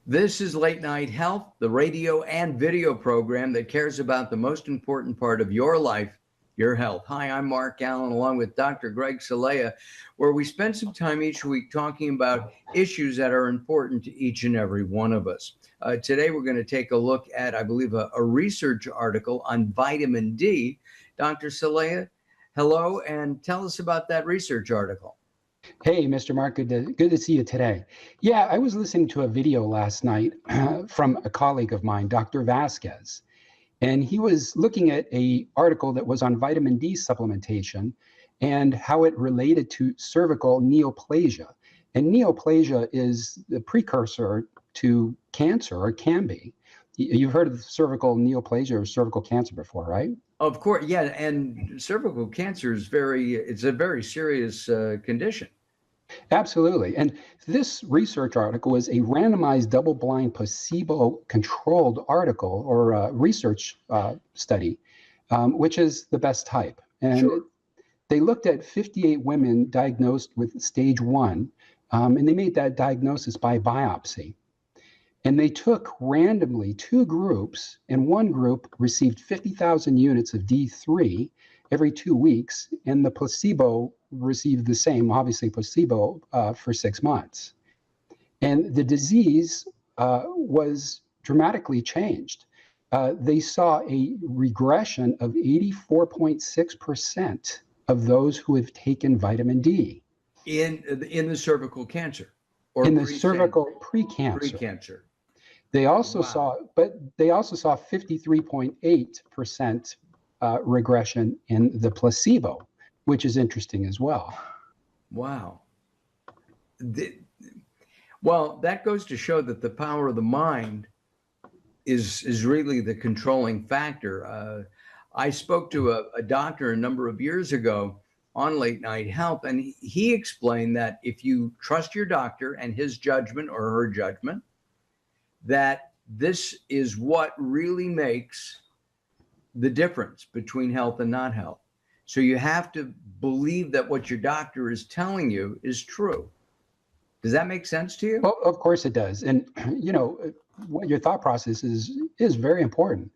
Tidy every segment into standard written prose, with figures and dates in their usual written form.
This is Late Night Health, the radio and video program that cares about the most important part of your life, your health. Hi, I'm Mark Alyn, along with Dr. Greg Celaya, where we spend some time each week talking about issues that are important to each and every one of us. Today, we're going to take a look at, I believe, a research article on vitamin D. Dr. Celaya, hello, and tell us about that research article. Hey, Mr. Mark, good to see you today. Yeah, I was listening to a video last night from a colleague of mine, Dr. Vasquez, and he was looking at an article that was on vitamin D supplementation and how it related to cervical neoplasia. And neoplasia is the precursor to cancer, or can be. You've heard of cervical neoplasia or cervical cancer before, right? Of course, yeah, and cervical cancer is it's a very serious condition. Absolutely. And this research article was a randomized double-blind placebo-controlled article or research study, which is the best type. And Sure. they looked at 58 women diagnosed with stage 1, and they made that diagnosis by biopsy. And they took randomly 2 groups, and one group received 50,000 units of D3 every 2 weeks, and the placebo received the same, obviously placebo, for 6 months. And the disease was dramatically changed. They saw a regression of 84.6% of those who have taken vitamin D. In the cervical cancer, or in the cervical pre-cancer. Pre-cancer. They also saw 53.8% regression in the placebo, which is interesting as well. Wow. Well, that goes to show that the power of the mind is really the controlling factor. I spoke to a doctor a number of years ago on Late Night Health, and he explained that if you trust your doctor and his judgment or her judgment, that this is what really makes the difference between health and not health. So you have to believe that what your doctor is telling you is true. Does that make sense to you? Well, of course it does. And, what your thought process is very important.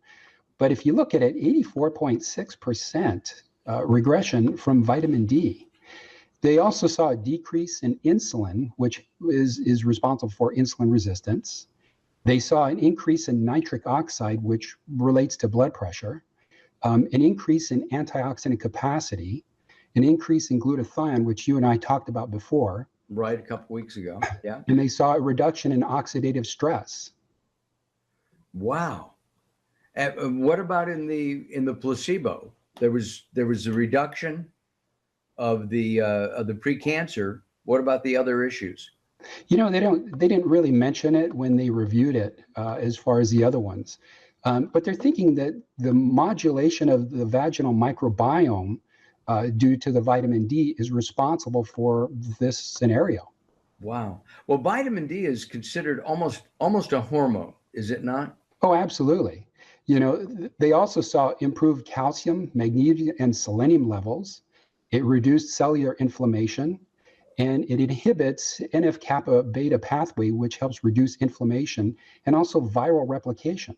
But if you look at it, 84.6% regression from vitamin D. They also saw a decrease in insulin, which is responsible for insulin resistance. They saw an increase in nitric oxide, which relates to blood pressure, an increase in antioxidant capacity, an increase in glutathione, which you and I talked about before. Right, a couple weeks ago, yeah. And they saw a reduction in oxidative stress. Wow. And what about in the placebo? There was a reduction of the precancer. What about the other issues? They didn't really mention it when they reviewed it as far as the other ones. But they're thinking that the modulation of the vaginal microbiome due to the vitamin D is responsible for this scenario. Wow. Well, vitamin D is considered almost a hormone, is it not? Oh, absolutely. They also saw improved calcium, magnesium, and selenium levels. It reduced cellular inflammation, and it inhibits NF-kappa beta pathway, which helps reduce inflammation and also viral replication.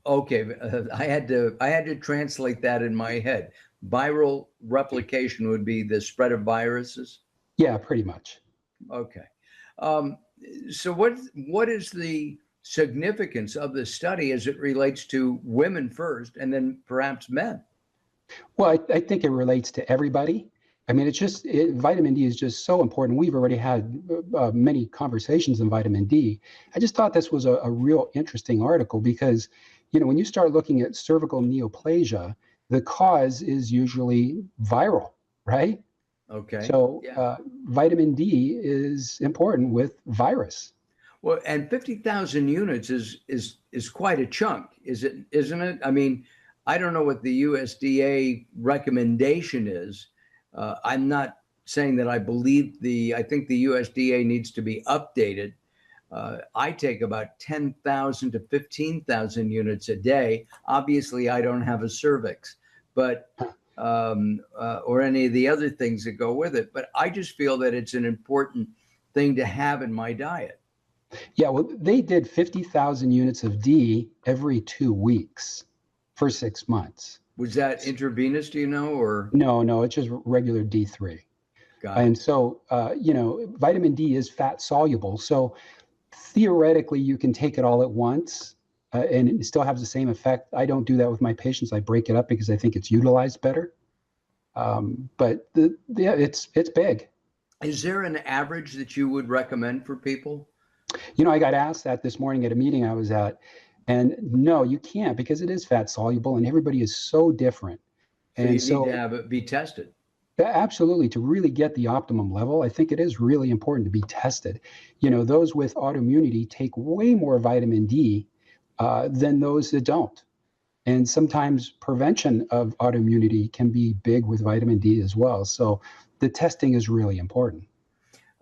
Okay, I had to translate that in my head. Viral replication would be the spread of viruses? Yeah, pretty much. Okay. So what is the significance of this study as it relates to women first and then perhaps men? Well, I think it relates to everybody. I mean, vitamin D is just so important. We've already had many conversations on vitamin D. I just thought this was a real interesting article because, when you start looking at cervical neoplasia, the cause is usually viral, right? Okay. So vitamin D is important with virus. Well, and 50,000 units is quite a chunk, isn't it? I mean, I don't know what the USDA recommendation is. I'm not saying that I think the USDA needs to be updated. I take about 10,000 to 15,000 units a day. Obviously, I don't have a cervix, but or any of the other things that go with it. But I just feel that it's an important thing to have in my diet. Yeah, well, they did 50,000 units of D every 2 weeks for 6 months. Was that intravenous, do you know, or? No, it's just regular D3. Got And it. so, vitamin D is fat soluble. So theoretically, you can take it all at once and it still has the same effect. I don't do that with my patients. I break it up because I think it's utilized better. But yeah, it's big. Is there an average that you would recommend for people? I got asked that this morning at a meeting I was at, and no, you can't because it is fat soluble and everybody is so different. So you And need to so, have it be tested. absolutely, to really get the optimum level, I think it is really important to be tested. Those with autoimmunity take way more vitamin D than those that don't. And sometimes prevention of autoimmunity can be big with vitamin D as well. So the testing is really important.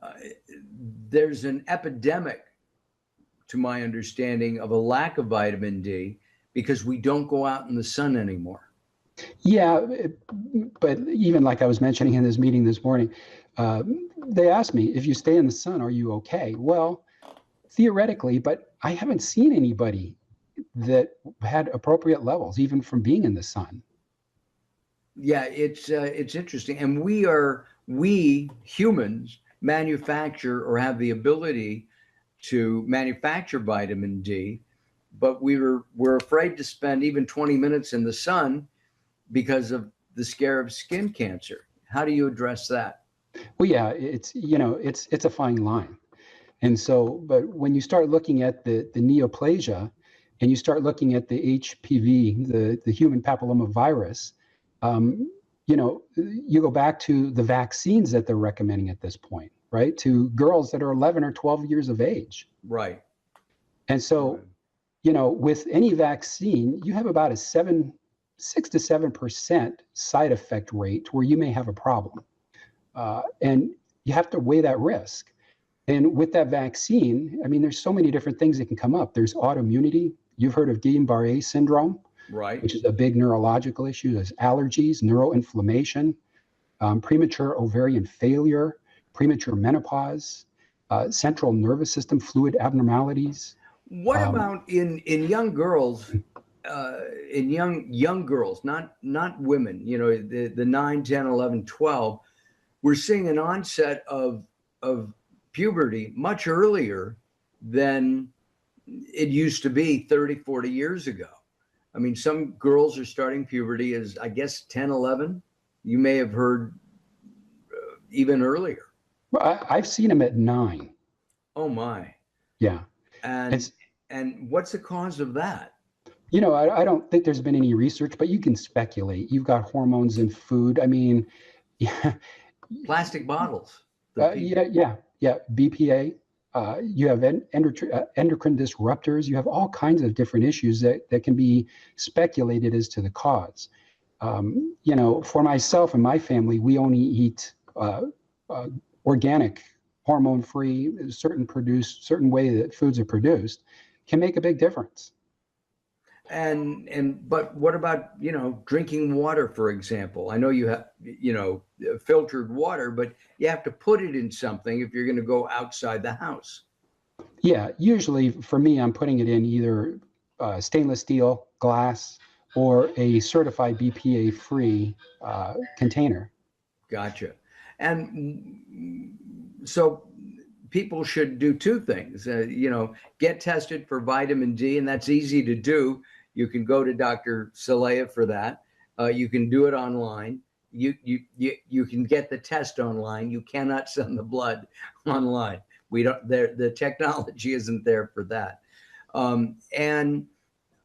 Uh, there's an epidemic, to my understanding, of a lack of vitamin D because we don't go out in the sun anymore. Yeah, but even like I was mentioning in this meeting this morning, uh, they asked me, if you stay in the sun, are you okay? Well, theoretically, but I haven't seen anybody that had appropriate levels, even from being in the sun. Yeah, it's interesting, and we humans manufacture or have the ability to manufacture vitamin D, but we're afraid to spend even 20 minutes in the sun because of the scare of skin cancer. How do you address that? Well, yeah, it's a fine line. And so, but when you start looking at the neoplasia and you start looking at the HPV, the human papilloma virus, you go back to the vaccines that they're recommending at this point, right? To girls that are 11 or 12 years of age. Right. And so, Right. with any vaccine, you have about a 6 to 7% side effect rate where you may have a problem. And you have to weigh that risk. And with that vaccine, I mean, there's so many different things that can come up. There's autoimmunity. You've heard of Guillain-Barré syndrome, Right. which is a big neurological issue. There's allergies, neuroinflammation, premature ovarian failure, premature menopause, central nervous system fluid abnormalities. What Um, about in young girls? In young girls, not women. The 9, 10, 11, 12. We're seeing an onset of puberty much earlier than it used to be 30, 40 years ago. I mean, some girls are starting puberty as, I guess, 10, 11. You may have heard even earlier. I've seen them at 9. Oh my. Yeah. And It's, and what's the cause of that? I don't think there's been any research, but you can speculate. You've got hormones in food. I mean, yeah, Plastic bottles. The yeah. BPA. You have endocrine disruptors. You have all kinds of different issues that can be speculated as to the cause. For myself and my family, we only eat uh, organic, hormone-free, certain way that foods are produced can make a big difference. and but what about drinking water, for example? I know you have filtered water, but you have to put it in something if you're going to go outside the house. Yeah, usually for me, I'm putting it in either stainless steel, glass, or a certified BPA-free container. Gotcha. And so people should do two things. Get tested for vitamin D, and that's easy to do. You can go to Dr. Celaya for that. You can do it online. You can get the test online. You cannot send the blood online. We don't. The technology isn't there for that. And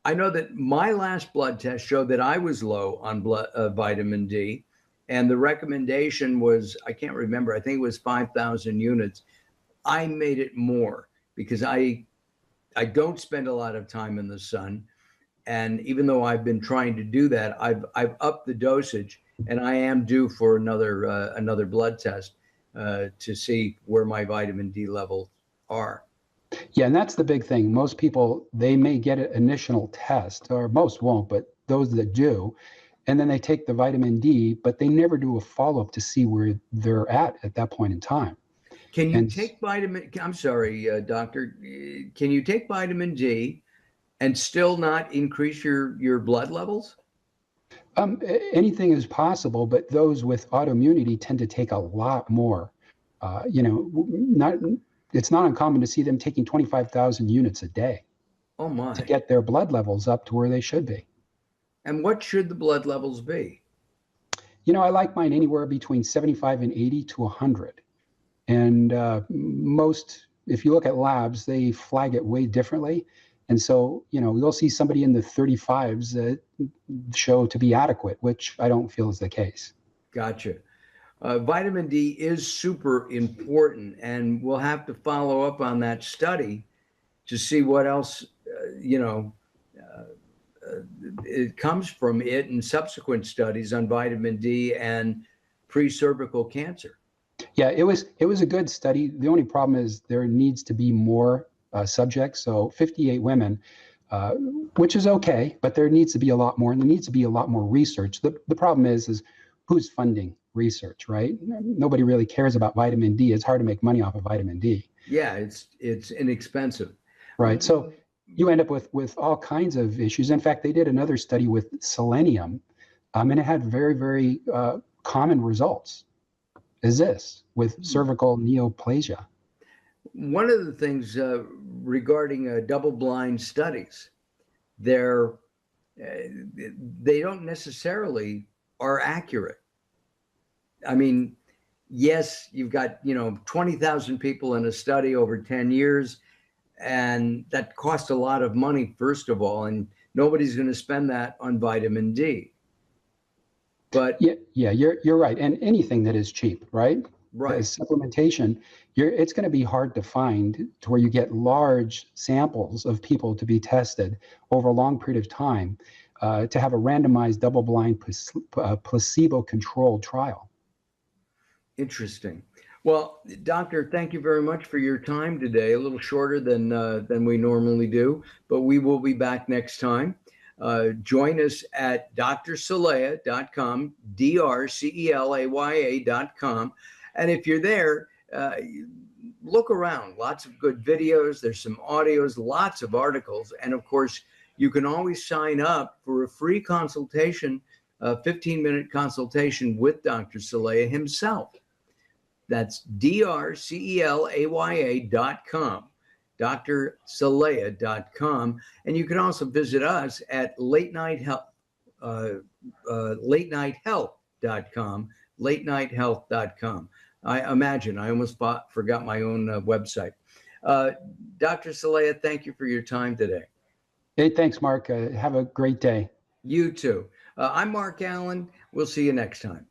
I know that my last blood test showed that I was low on vitamin D, and the recommendation was, I can't remember. I think it was 5,000 units. I made it more because I don't spend a lot of time in the sun, and even though I've been trying to do that, I've upped the dosage, and I am due for another blood test to see where my vitamin D levels are. Yeah, and that's the big thing. Most people, they may get an initial test, or most won't, but those that do, and then they take the vitamin D, but they never do a follow-up to see where they're at that point in time. Can you And take I'm sorry, doctor, can you take vitamin D and still not increase your blood levels? anything is possible, but those with autoimmunity tend to take a lot more. Not it's not uncommon to see them taking 25,000 units a day Oh to my. get their blood levels up to where they should be. And what should the blood levels be? I like mine anywhere between 75 and 80 to 100. And if you look at labs, they flag it way differently. And so, you'll see somebody in the 35s that show to be adequate, which I don't feel is the case. Gotcha. Vitamin D is super important, and we'll have to follow up on that study to see what else, it comes from it and subsequent studies on vitamin D and pre-cervical cancer. Yeah, it was a good study. The only problem is there needs to be more subjects. So 58 women, uh, which is okay, but there needs to be a lot more, and there needs to be a lot more research. The problem is who's funding research, right? Nobody really cares about vitamin D. It's hard to make money off of vitamin D, Yeah, it's inexpensive. right? So you end up with all kinds of issues. In fact, they did another study with selenium, and it had very, very common results. Is this with cervical neoplasia? One of the things regarding double-blind studies, they're they don't necessarily are accurate. I mean, yes, you've got 20,000 people in a study over 10 years, and that costs a lot of money, first of all, and nobody's going to spend that on vitamin D. But Yeah, you're right. And anything that is cheap, right? right, Supplementation, it's going to be hard to find to where you get large samples of people to be tested over a long period of time to have a randomized double-blind placebo-controlled trial. interesting. Well, doctor, thank you very much for your time today. A little shorter than we normally do, but we will be back next time. Join us at drcelaya.com, drcelaya.com. And if you're there, look around. Lots of good videos. There's some audios, lots of articles. And of course, you can always sign up for a free consultation, a 15-minute consultation with Dr. Celaya himself. That's drcelaya.com, drcelaya.com. And you can also visit us at latenighthealth.com, latenighthealth.com. I imagine I almost forgot my own website. Dr. Celaya, thank you for your time today. Hey, thanks, Mark. Have a great day. You too. I'm Mark Alyn. We'll see you next time.